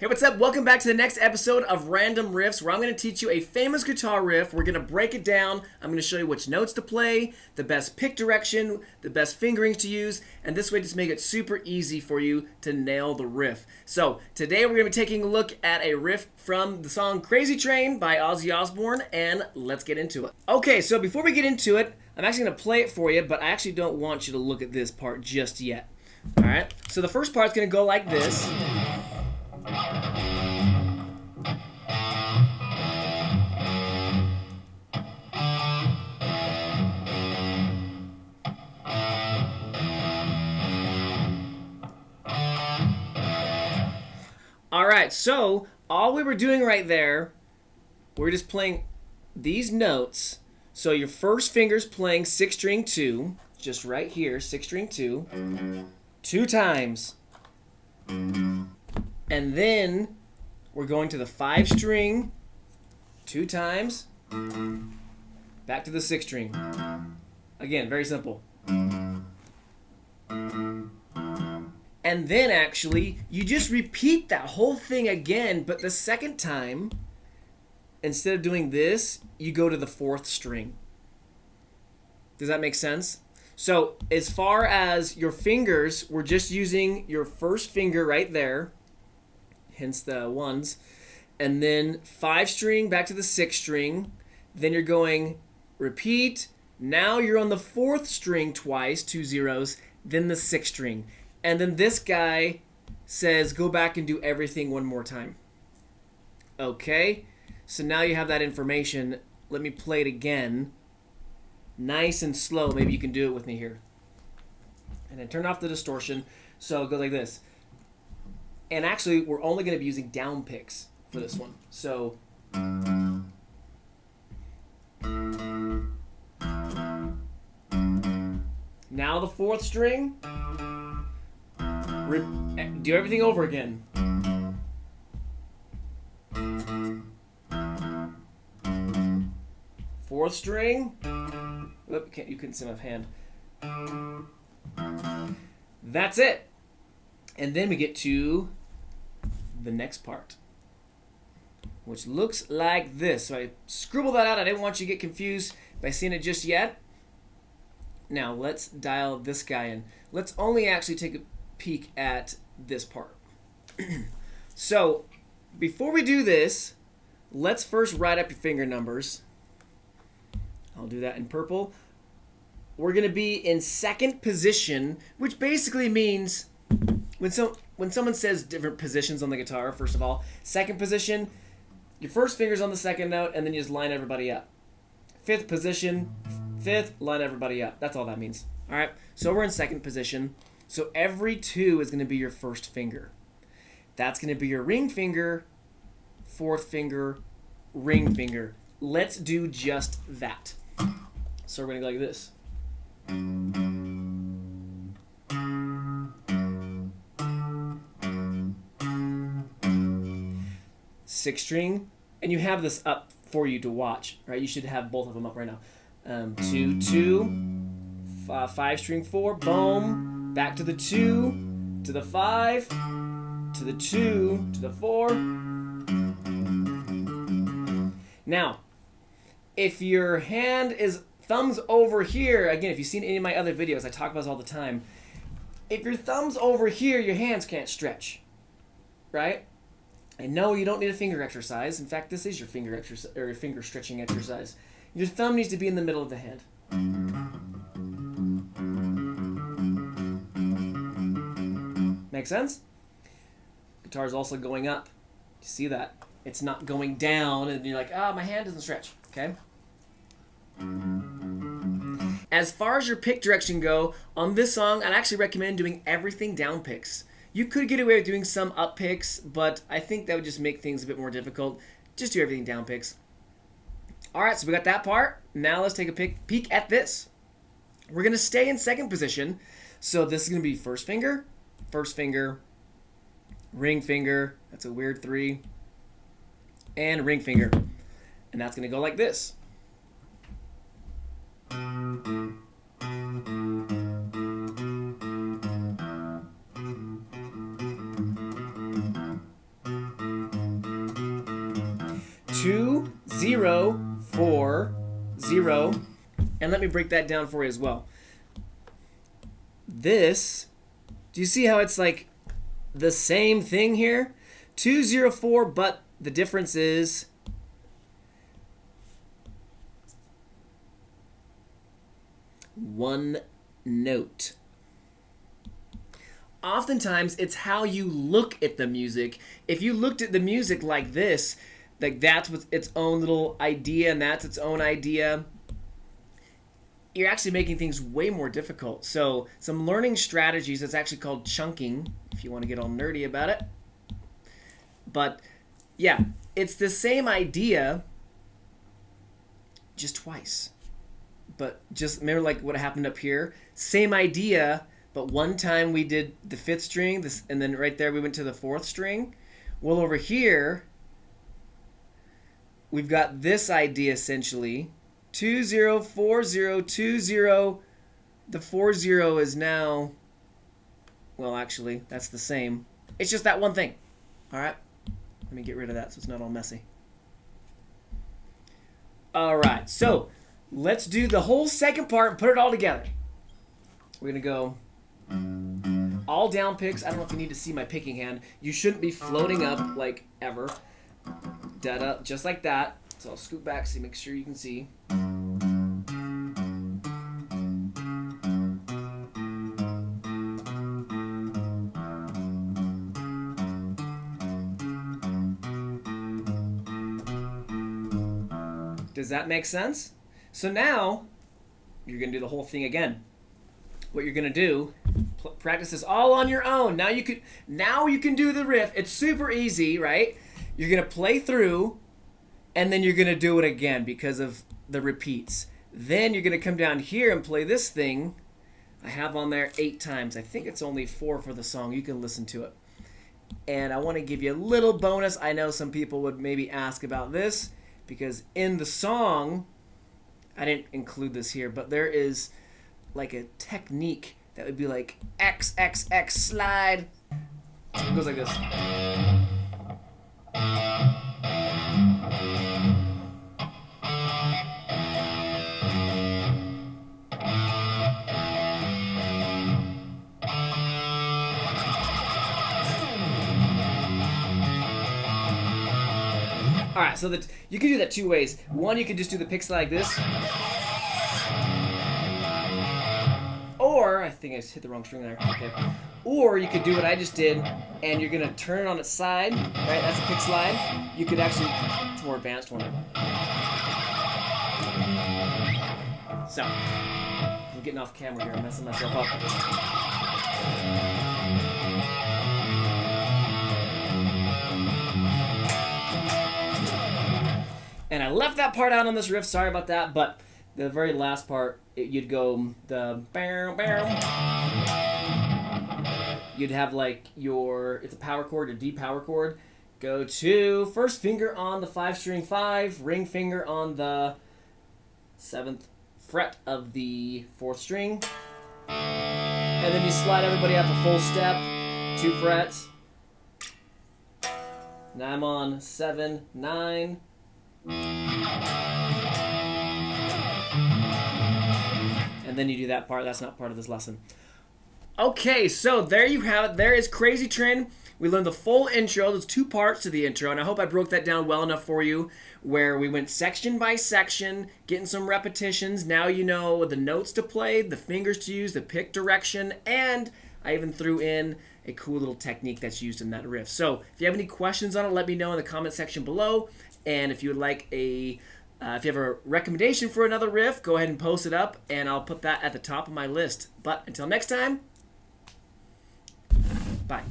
Hey, what's up? Welcome back to the next episode of Random Riffs, where I'm going to teach you a famous guitar riff. We're going to break it down. I'm going to show you which notes to play, the best pick direction, the best fingerings to use, and this way just make it super easy for you to nail the riff. So today we're going to be taking a look at a riff from the song Crazy Train by Ozzy Osbourne, and let's get into it. Okay, so before we get into it, I'm actually going to play it for you, but I actually don't want you to look at this part just yet. Alright, so the first part's going to go like this. Alright, so all we were doing right there, we're just playing these notes. So your first finger's playing 6 string 2, just right here, 6 string 2, 2 times. And then we're going to the 5 string 2 times, back to the 6 string. Again, very simple. And then actually, you just repeat that whole thing again, but the second time, instead of doing this, you go to the 4th string. Does that make sense? So as far as your fingers, we're just using your first finger right there, hence the ones, and then 5 string back to the 6 string, then you're going repeat, now you're on the 4th string twice, 2 zeros, then the 6th string. And then this guy says go back and do everything one more time. Okay, so now you have that information. Let me play it again. Nice and slow. Maybe you can do it with me here. And then turn off the distortion. So it goes like this. And actually, we're only going to be using down picks for this one. So now the 4th string. Do everything over again. 4th string. Oop, you couldn't see my hand. That's it. And then we get to the next part, which looks like this. So I scribbled that out. I didn't want you to get confused by seeing it just yet. Now let's dial this guy in. Let's only actually take a peek at this part. So before we do this, let's first write up your finger numbers. I'll do that in purple. We're going to be in 2nd position, which basically means when someone says different positions on the guitar, first of all, 2nd position, your first finger's on the 2nd note, and then you just line everybody up. 5th position, 5th, line everybody up. That's all that means. All right, so we're in 2nd position. So every 2 is going to be your first finger. That's going to be your ring finger, 4th finger, ring finger. Let's do just that. So we're going to go like this. 6 string, and you have this up for you to watch, right? You should have both of them up right now. 2, 2, 5 string 4, boom, back to the 2, to the 5, to the 2, to the 4. Now, if your hand is thumbs over here, again, if you've seen any of my other videos, I talk about this all the time. If your thumb's over here, your hands can't stretch, right? And no, you don't need a finger exercise. In fact, this is your finger exercise or your finger stretching exercise. Your thumb needs to be in the middle of the hand. Make sense? Guitar's also going up. You see that? It's not going down, and you're like, my hand doesn't stretch. Okay? As far as your pick direction go, on this song, I'd actually recommend doing everything down picks. You could get away with doing some up picks, but I think that would just make things a bit more difficult. Just do everything down picks. Alright, so we got that part. Now let's take a peek at this. We're going to stay in 2nd position. So this is going to be first finger, ring finger, that's a weird 3, and ring finger. And that's going to go like this. 2, 0, 4, 0. And let me break that down for you as well. This, do you see how it's like the same thing here? 2, 0, 4, but the difference is one note. Oftentimes, it's how you look at the music. If you looked at the music like this, like that's with its own little idea and that's its own idea, you're actually making things way more difficult. So some learning strategies, it's actually called chunking, if you want to get all nerdy about it. But yeah, it's the same idea, just twice. But just remember like what happened up here? Same idea, but one time we did the 5th string, and then right there we went to the 4th string. Well, over here, we've got this idea essentially. 2, 0, 4, 0, 2, 0. The 4, 0 is now, well, actually, that's the same. It's just that one thing. All right? Let me get rid of that so it's not all messy. All right, so let's do the whole second part and put it all together. We're going to go all down picks. I don't know if you need to see my picking hand. You shouldn't be floating up like ever. Da-da, just like that. So I'll scoot back so make sure you can see. Does that make sense? So now you're going to do the whole thing again. What you're going to do, practice this all on your own. Now you can do the riff. It's super easy, right? You're going to play through, and then you're going to do it again because of the repeats. Then you're going to come down here and play this thing. I have on there 8 times. I think it's only 4 for the song. You can listen to it. And I want to give you a little bonus. I know some people would maybe ask about this because in the song, I didn't include this here, but there is like a technique that would be like X, X, X, slide. It goes like this. All right, so that you can do that 2 ways. One, you can just do the pick slide like this. Or, I think I just hit the wrong string there. Okay. Or you could do what I just did, and you're going to turn it on its side. Right, that's a pick slide. You could actually, it's a more advanced one. So, I'm getting off camera here. I'm messing myself up. And I left that part out on this riff. Sorry about that, but the very last part, you'd go the bow, bow. You'd have like it's a power chord, your D power chord. Go to first finger on the 5-string 5, ring finger on the 7th fret of the 4th string. And then you slide everybody up a full step, 2 frets. Now I'm on 7, 9. And then you do that part. That's not part of this lesson. Okay, so there you have it. There is Crazy Train. We learned the full intro. There's 2 parts to the intro, and I hope I broke that down well enough for you, where we went section by section, getting some repetitions. Now you know the notes to play, the fingers to use, the pick direction, and I even threw in a cool little technique that's used in that riff. So if you have any questions on it, let me know in the comment section below. And if you would like if you have a recommendation for another riff, go ahead and post it up, and I'll put that at the top of my list. But until next time, bye.